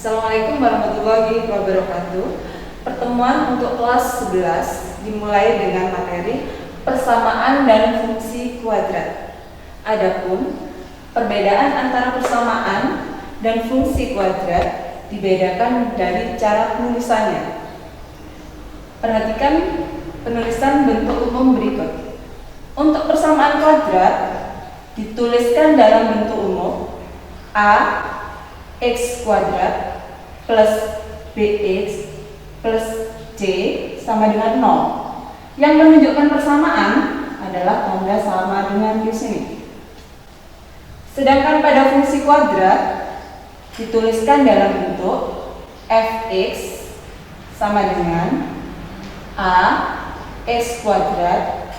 Assalamualaikum warahmatullahi wabarakatuh. Pertemuan untuk kelas 11 dimulai dengan materi persamaan dan fungsi kuadrat. Adapun perbedaan antara persamaan dan fungsi kuadrat dibedakan dari cara penulisannya. Perhatikan penulisan bentuk umum berikut. Untuk persamaan kuadrat dituliskan dalam bentuk umum A x kuadrat plus bx plus c sama dengan 0. Yang menunjukkan persamaan adalah tanda sama dengan di sini. Sedangkan pada fungsi kuadrat dituliskan dalam bentuk fx sama dengan a x kuadrat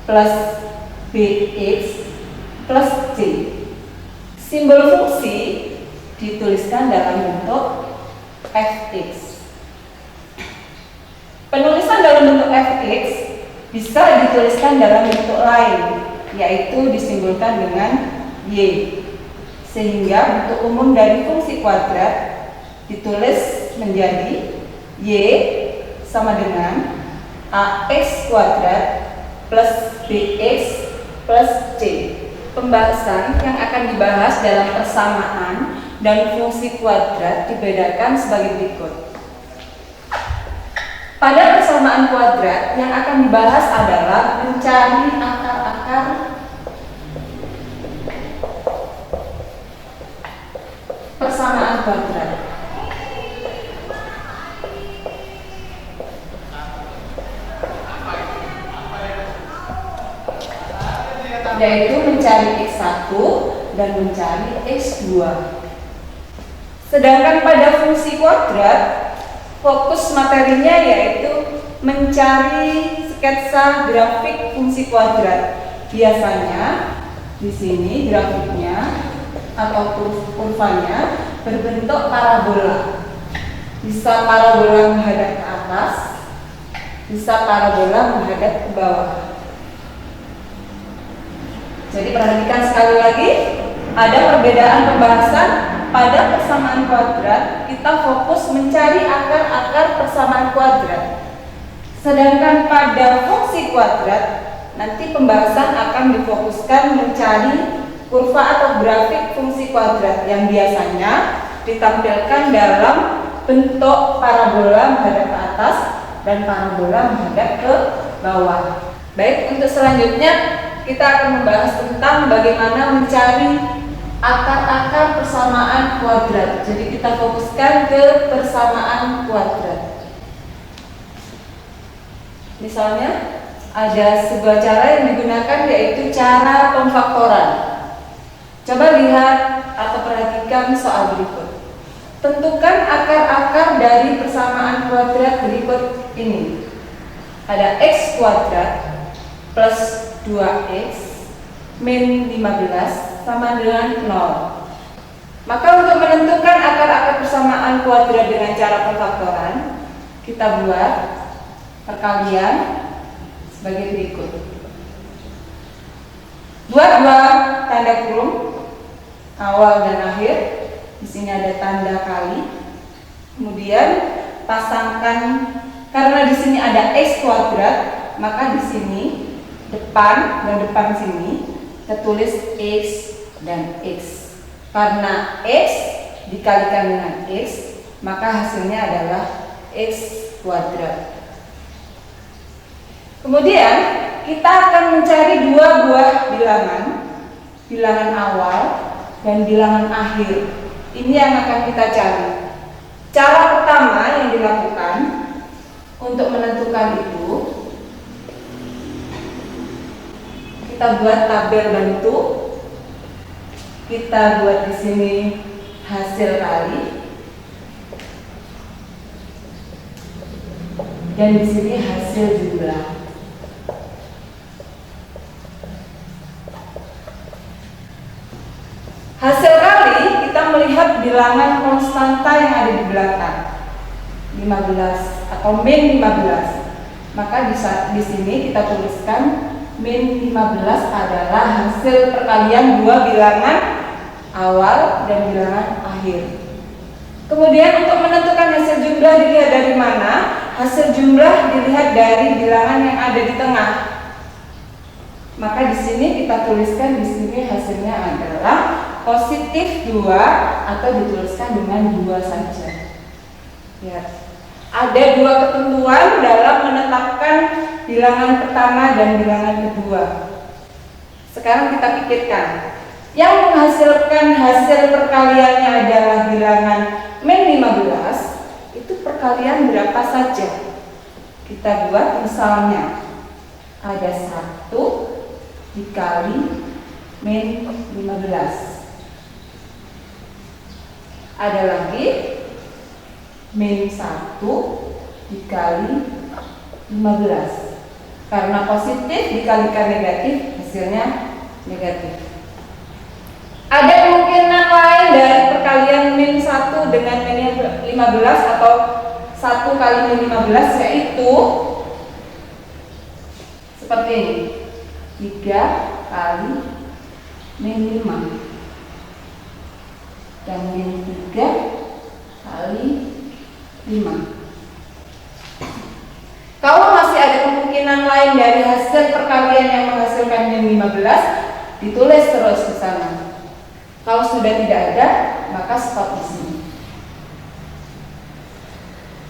plus bx plus c. Simbol fungsi dituliskan dalam bentuk fx. Penulisan dalam bentuk fx bisa dituliskan dalam bentuk lain, yaitu disimbolkan dengan y. Sehingga bentuk umum dari fungsi kuadrat ditulis menjadi y sama dengan ax kuadrat plus bx plus c. Pembahasan yang akan dibahas dalam persamaan dan fungsi kuadrat dibedakan sebagai berikut. Pada persamaan kuadrat yang akan dibahas adalah mencari akar-akar persamaan kuadrat. Yaitu mencari x1 dan mencari x2. Sedangkan pada fungsi kuadrat, fokus materinya yaitu mencari sketsa grafik fungsi kuadrat. Biasanya di sini grafiknya atau kurvanya berbentuk parabola. Bisa parabola menghadap ke atas, bisa parabola menghadap ke bawah. Jadi perhatikan sekali lagi, ada perbedaan pembahasan. Pada persamaan kuadrat, kita fokus mencari akar-akar persamaan kuadrat. Sedangkan pada fungsi kuadrat, nanti pembahasan akan difokuskan mencari kurva atau grafik fungsi kuadrat yang biasanya ditampilkan dalam bentuk parabola menghadap ke atas dan parabola menghadap ke bawah. Baik, untuk selanjutnya kita akan membahas tentang bagaimana mencari akar-akar persamaan kuadrat. Jadi kita fokuskan ke persamaan kuadrat. Misalnya ada sebuah cara yang digunakan yaitu cara pemfaktoran. Coba lihat atau perhatikan soal berikut. Tentukan akar-akar dari persamaan kuadrat berikut ini. Ada x kuadrat plus 2x min 15 sama dengan 0. Maka untuk menentukan akar-akar persamaan kuadrat dengan cara pemfaktoran, kita buat perkalian sebagai berikut. Buat dua tanda kurung awal dan akhir. Di sini ada tanda kali. Kemudian pasangkan, karena di sini ada x kuadrat, maka di sini depan dan depan sini kita tulis x dan x. Karena x dikalikan dengan x, maka hasilnya adalah x kuadrat. Kemudian kita akan mencari dua buah bilangan, bilangan awal dan bilangan akhir. Ini yang akan kita cari. Cara pertama yang dilakukan untuk menentukan itu, kita buat tabel bantu. Kita buat di sini hasil kali dan di sini hasil jumlah. Hasil kali kita melihat bilangan konstanta yang ada di belakang 15 atau min 15. Maka di sini kita tuliskan min 15 adalah hasil perkalian dua bilangan awal dan bilangan akhir. Kemudian untuk menentukan hasil jumlah dilihat dari mana? Hasil jumlah dilihat dari bilangan yang ada di tengah. Maka di sini kita tuliskan di sini hasilnya adalah positif 2 atau dituliskan dengan 2 saja. Ya. Ada 2 ketentuan dalam menetapkan bilangan pertama dan bilangan kedua. Sekarang kita pikirkan. Yang menghasilkan hasil perkaliannya adalah bilangan min 15, itu perkalian berapa saja? Kita buat misalnya ada 1 dikali min 15. Ada lagi min 1 dikali 15. Karena positif dikalikan negatif, hasilnya negatif. Ada kemungkinan lain dari perkalian min 1 dengan min 15 atau 1 kali min 15, yaitu seperti ini, 3 kali min 5 dan min 3 kali 5. Kalau masih ada kemungkinan lain dari hasil perkalian yang menghasilkan min 15, ditulis terus di sana. Kalau sudah tidak ada, maka stop di sini.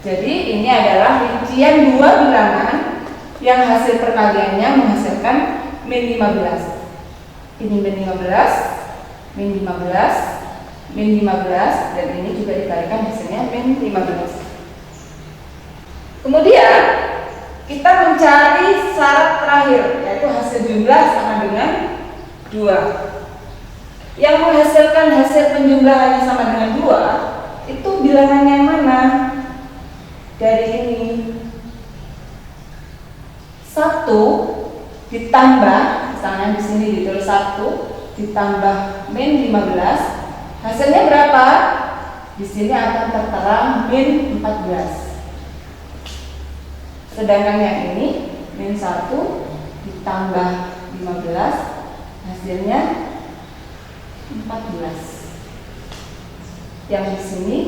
Jadi ini adalah rincian 2 bilangan yang hasil perkaliannya menghasilkan min 15. Ini min 15, min 15, min 15, dan ini juga dikalikan hasilnya min 15. Kemudian kita mencari syarat terakhir, yaitu hasil jumlah sama dengan 2. Yang menghasilkan hasil penjumlahannya sama dengan 2, itu bilangannya yang mana? Dari ini 1 ditambah, misalnya di sini ditulis 1 ditambah min 15, hasilnya berapa? Di sini akan tertera min 14. Sedangkan yang ini min 1 ditambah 15, hasilnya 14. Yang di sini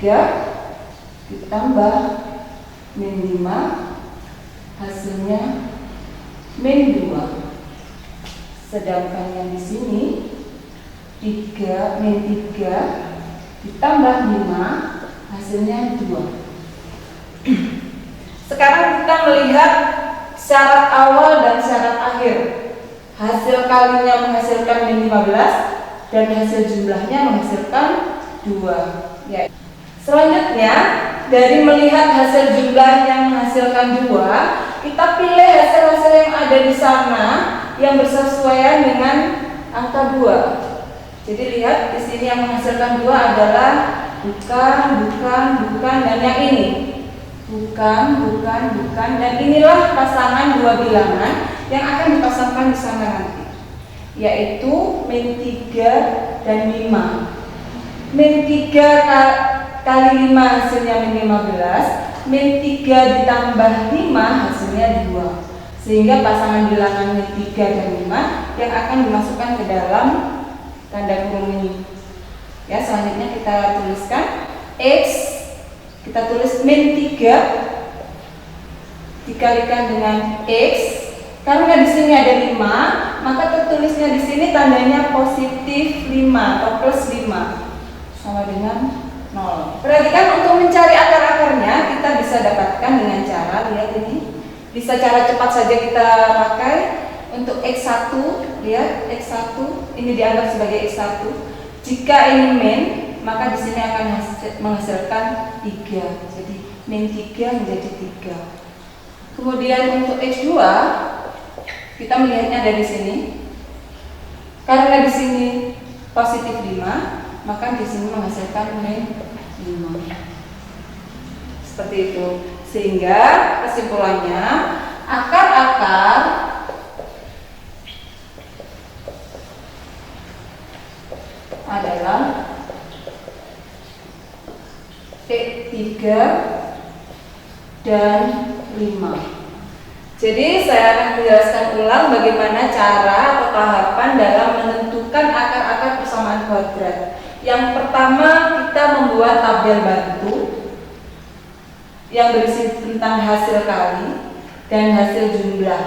3 ditambah min 5, hasilnya min 2. Sedangkan yang di sini 3 min 3 ditambah 5, hasilnya 2. Sekarang kita melihat syarat awal dan syarat akhir. Hasil kalinya menghasilkan min 15 dan hasil jumlahnya menghasilkan 2. Ya. Selanjutnya, dari melihat hasil jumlah yang menghasilkan 2, kita pilih hasil-hasil yang ada di sana yang bersesuaian dengan angka 2. Jadi lihat di sini yang menghasilkan 2 adalah bukan, dan yang ini bukan, dan inilah pasangan 2 bilangan yang akan dipasangkan di sana nanti, yaitu min 3 dan 5. Min 3 kali 5 hasilnya min 15, min 3 ditambah 5 hasilnya 2. Sehingga pasangan bilangan min 3 dan 5 yang akan dimasukkan ke dalam tanda kurung ini. Ya, selanjutnya kita tuliskan X, kita tulis min 3 dikalikan dengan X. Karena di sini ada 5, maka tertulisnya di sini tandanya positif 5 atau plus 5 sama dengan 0. Perhatikan, untuk mencari akar-akarnya kita bisa dapatkan dengan cara, lihat ini, bisa cara cepat saja kita pakai. Untuk X1, lihat X1 ini dianggap sebagai X1. Jika ini min, maka di sini akan menghasilkan 3. Jadi min 3 menjadi 3. Kemudian untuk X2 kita melihatnya dari sini. Karena di sini positif 5, maka di sini menghasilkan min 5. Seperti itu. Sehingga kesimpulannya akar-akar adalah X3 dan 5. Jadi saya akan menjelaskan ulang bagaimana cara atau tahapan dalam menentukan akar-akar persamaan kuadrat. Yang pertama, kita membuat tabel bantu yang berisi tentang hasil kali dan hasil jumlah.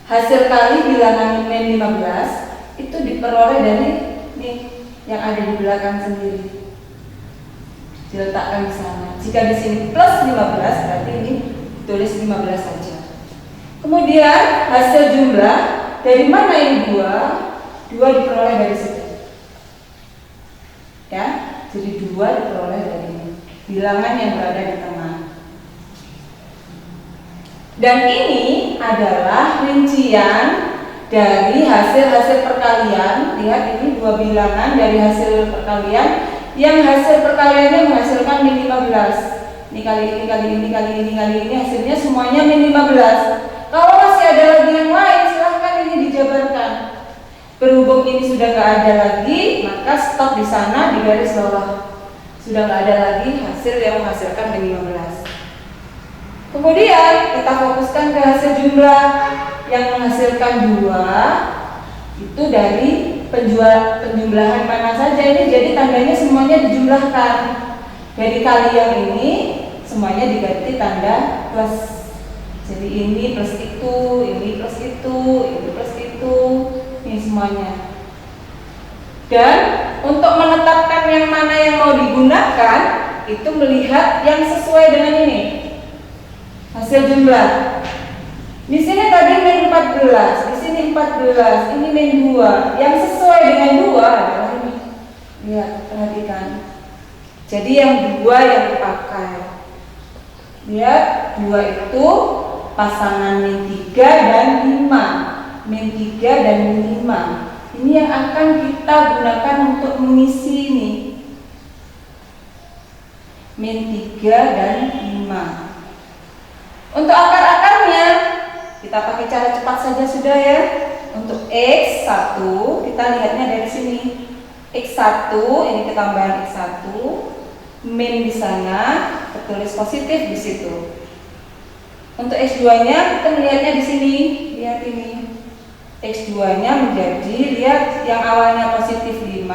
Hasil kali bilangan min 15 itu diperoleh dari nih yang ada di belakang sendiri. Diletakkan di sana. Jika di sini plus 15 berarti ini tulis 15 saja. Kemudian hasil jumlah dari mana yang 2 diperoleh dari situ. Ya, jadi 2 diperoleh dari bilangan yang berada di tengah. Dan ini adalah rincian dari hasil-hasil perkalian. Lihat ini 2 bilangan dari hasil perkalian yang hasil perkaliannya menghasilkan min 15. Ini kali ini, kali ini, kali ini, kali ini hasilnya semuanya min 15. Kalau masih ada lagi yang lain silahkan ini dijabarkan. Berhubung ini sudah nggak ada lagi, maka stop di sana di garis bawah. Sudah nggak ada lagi hasil yang menghasilkan min 15. Kemudian kita fokuskan ke hasil jumlah yang menghasilkan 2 itu dari penjumlahan mana saja ini, jadi tandanya semuanya dijumlahkan. Dari kali yang ini semuanya diganti tanda plus. Jadi ini plus itu, ini plus itu, ini plus itu, ini semuanya. Dan untuk menetapkan yang mana yang mau digunakan itu melihat yang sesuai dengan ini. Hasil jumlah. Di sini tadi min 14, di sini 14, ini min 2. Yang sesuai dengan 2 adalah ini. Lihat, perhatikan. Jadi yang 2 yang dipakai. Lihat, 2 itu pasangan min 3 dan 5. Min 3 dan min 5. Ini yang akan kita gunakan untuk mengisi ini. Min 3 dan 5. Untuk akar-akarnya kita pakai cara cepat saja sudah ya. Untuk X1 kita lihatnya dari sini. X1 ini ketambahan X1, min di sana tertulis positif di situ. Untuk X2-nya kita melihatnya di sini. Lihat ini. X2-nya menjadi, lihat yang awalnya positif 5,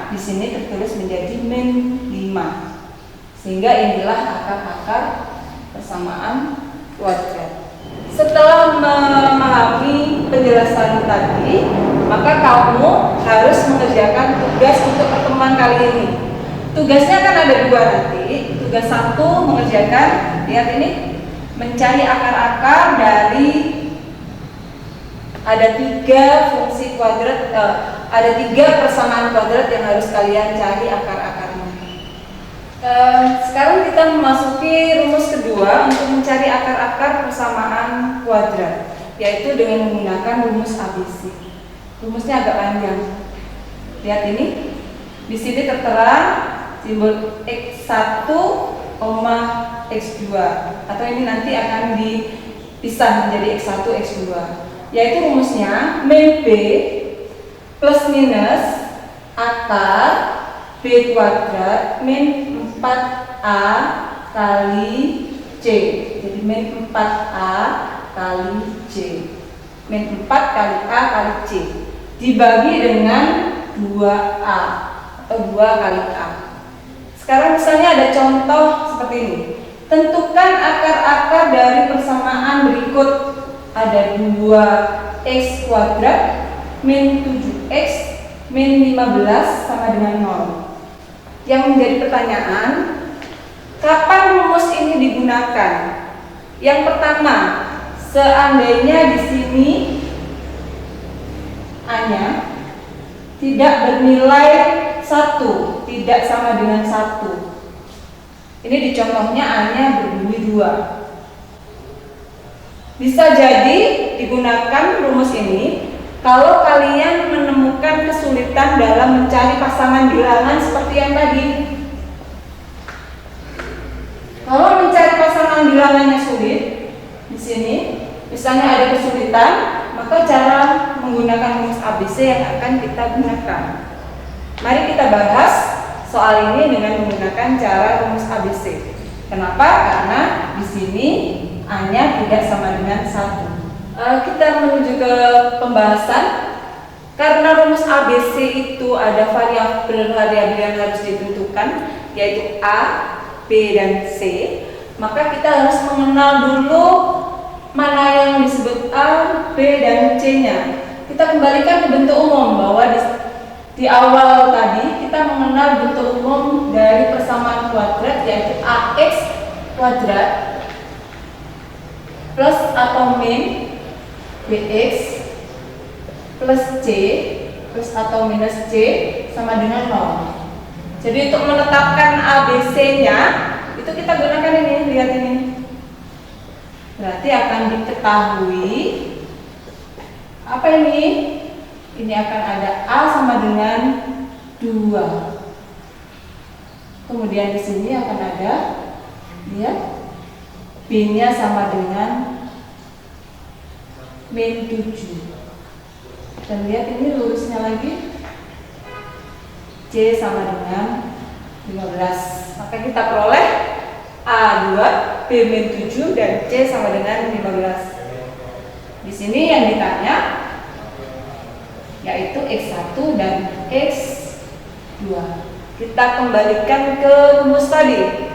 di sini tertulis menjadi min 5. Sehingga inilah akar-akar persamaan kuadrat. Setelah memahami penjelasan tadi, maka kamu harus mengerjakan tugas untuk pertemuan kali ini. Tugasnya kan ada 2 nanti. Tugas 1 mengerjakan, lihat ini, mencari akar-akar dari ada 3 fungsi kuadrat, ada 3 persamaan kuadrat yang harus kalian cari akar-akarnya. Sekarang kita memasuki rumus kedua untuk mencari akar-akar persamaan kuadrat, yaitu dengan menggunakan rumus ABC. Rumusnya agak panjang. Lihat ini, di sini tertera simbol X1, X2, atau ini nanti akan dipisah menjadi X1, X2. Yaitu rumusnya min B plus minus akar B kuadrat min 4A kali C. Jadi min 4A kali C. Min 4 kali A kali C dibagi dengan 2A atau 2 kali A. Sekarang misalnya ada contoh seperti ini. Tentukan akar-akar dari persamaan berikut. Ada 2x kuadrat min 7x min 15 sama dengan 0. Yang menjadi pertanyaan, kapan rumus ini digunakan? Yang pertama, seandainya di sini A-nya tidak bernilai 1, tidak sama dengan 1. Ini di contohnya A-nya berbunyi 2. Bisa jadi digunakan rumus ini kalau kalian menemukan kesulitan dalam mencari pasangan bilangan seperti yang tadi. Kalau mencari pasangan bilangannya sulit, di sini misalnya ada kesulitan, maka cara menggunakan rumus ABC yang akan kita gunakan. Mari kita bahas soal ini dengan menggunakan cara rumus ABC. Kenapa? Karena di sini A-nya tidak sama dengan 1. Kita menuju ke pembahasan. Karena rumus ABC itu ada variabel yang harus ditentukan, yaitu A, B, dan C, maka kita harus mengenal dulu mana yang disebut A, B, dan C-nya. Kita kembalikan ke bentuk umum, bahwa di awal tadi kita mengenal bentuk umum dari persamaan kuadrat, yaitu AX kuadrat plus atau min BX plus C plus atau minus C sama dengan 0. Jadi untuk menetapkan ABC-nya itu kita gunakan ini, lihat ini. Berarti akan diketahui apa ini? Ini akan ada A sama dengan 2. Kemudian di sini akan ada, lihat, B-nya sama dengan min 7. Dan lihat ini lurusnya lagi, C sama dengan 15. Maka kita peroleh A2, B min 7, dan C sama dengan 15. Di sini yang ditanya yaitu X1 dan X2. Kita kembalikan ke rumus tadi.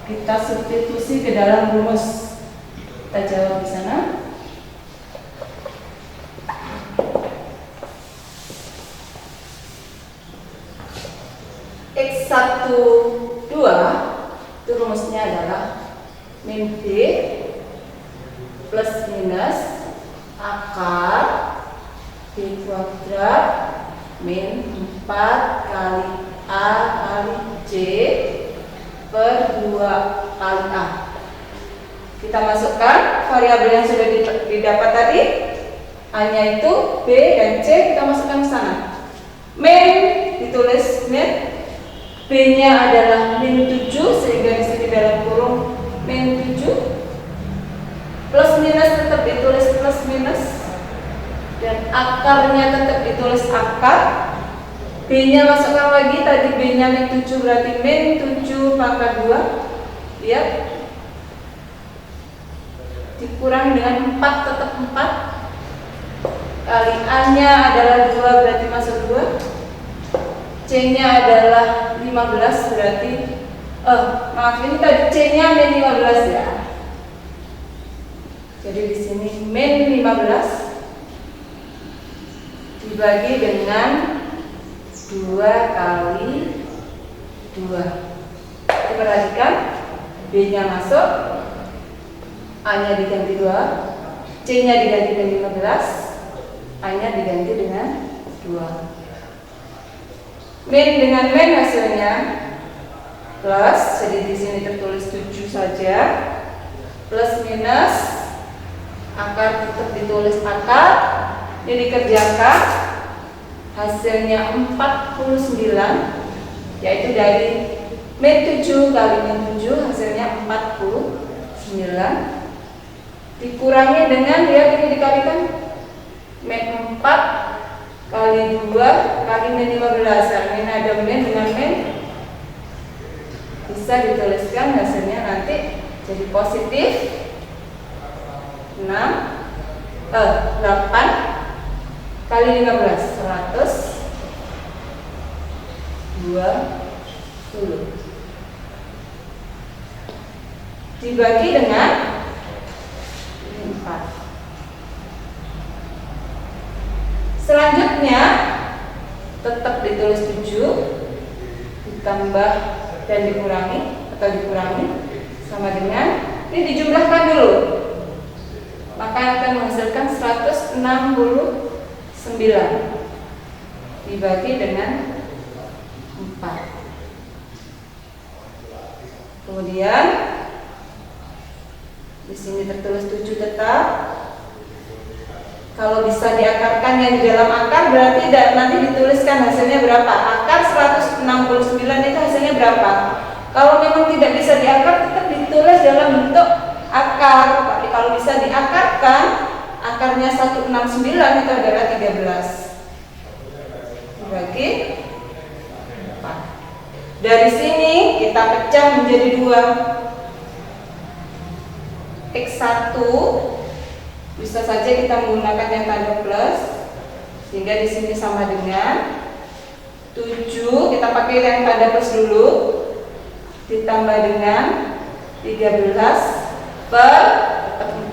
Kita substitusi ke dalam rumus. Kita jawab di sana. X1 2 itu rumusnya adalah min B plus minus akar B kuadrat min 4 kali A kali C per 2 kali A. Kita masukkan variabel yang sudah didapat tadi, A-nya itu B dan C, kita masukkan ke sana. Min ditulis min, B-nya adalah min 7, sehingga di sini dalam kurung min 7. Plus minus tetap ditulis plus minus, dan akarnya tetap ditulis akar. B-nya masukkan lagi, tadi B-nya min 7 berarti min 7 pangkat 2. Lihat, dikurangi dengan 4, tetap 4. Kali A-nya adalah 2 berarti masuk 2. C-nya adalah 15 berarti maaf, ini tadi C-nya min 15 ya. Jadi di sini min 15 dibagi dengan 2 kali 2. Kita perhatikan, B-nya masuk, A-nya diganti 2, C-nya diganti dengan 15, A-nya diganti dengan 2. Min dengan min hasilnya plus, jadi di sini tertulis 7 saja. Plus minus, akar tetap ditulis akar. Ini dikerjakan, hasilnya 49, yaitu dari min 7 kali min 7 hasilnya 49. Dikurangi dengan, lihat ini dikalikan, min 4 kali 2 kali min 15. Min ada min dengan min, bisa dituliskan hasilnya nanti jadi positif 8 kali 15, 120 dibagi dengan 4. Selanjutnya tetap ditulis 7 ditambah dan dikurangi atau dikurangi sama dengan, ini dijumlahkan dulu, maka akan menghasilkan 169 dibagi dengan 4. Kemudian di sini tertulis 7 tetap. Kalau bisa diakarkan yang di dalam akar, berarti nanti dituliskan hasilnya berapa. Akar 169 itu hasilnya berapa. Kalau memang tidak bisa diakar, tetap ditulis dalam bentuk akar. Tapi kalau bisa diakarkan, akarnya 169 itu adalah 13 dibagi 4. Dari sini kita pecah menjadi 2. X1 bisa saja kita menggunakan yang tanda plus, Sehingga di sini sama dengan 7, kita pakai yang tanda plus dulu, ditambah dengan 13 per 4,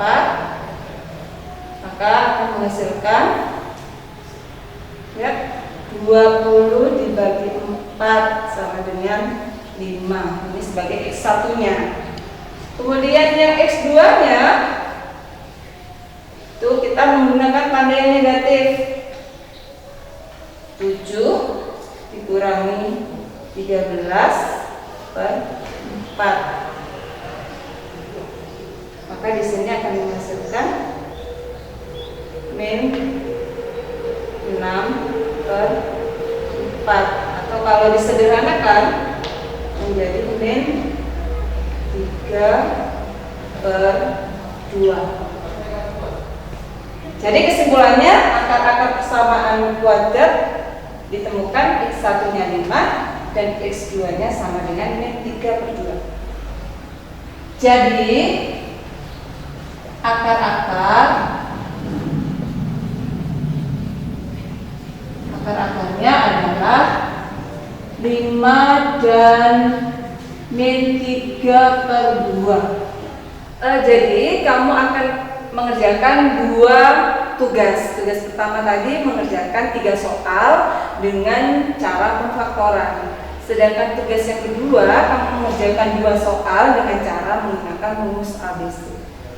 maka akan menghasilkan ya, 20 dibagi 4 sama dengan 5. Ini sebagai X1 nya. Kemudian yang X2 nya itu kita menggunakan tanda yang negatif. 7 dikurangi 13 per 4. Maka di sini akan menghasilkan min 6 per 4, atau kalau disederhanakan menjadi min 3 per 2. Jadi kesimpulannya, akar-akar persamaan kuadrat ditemukan X1 nya 5 dan X2 nya sama dengan min 3 per 2. Jadi akar-akarnya adalah 5 dan min 3 per 2. Jadi kamu akan mengerjakan 2 tugas. Tugas pertama tadi mengerjakan 3 soal dengan cara pemfaktoran. Sedangkan tugas yang kedua, kamu mengerjakan 2 soal dengan cara menggunakan rumus ABC.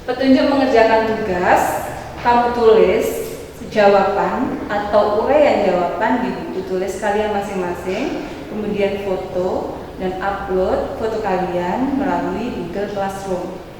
Petunjuk mengerjakan tugas, kamu tulis jawaban atau uraian jawaban di buku tulis kalian masing-masing, kemudian foto dan upload foto kalian melalui Google Classroom.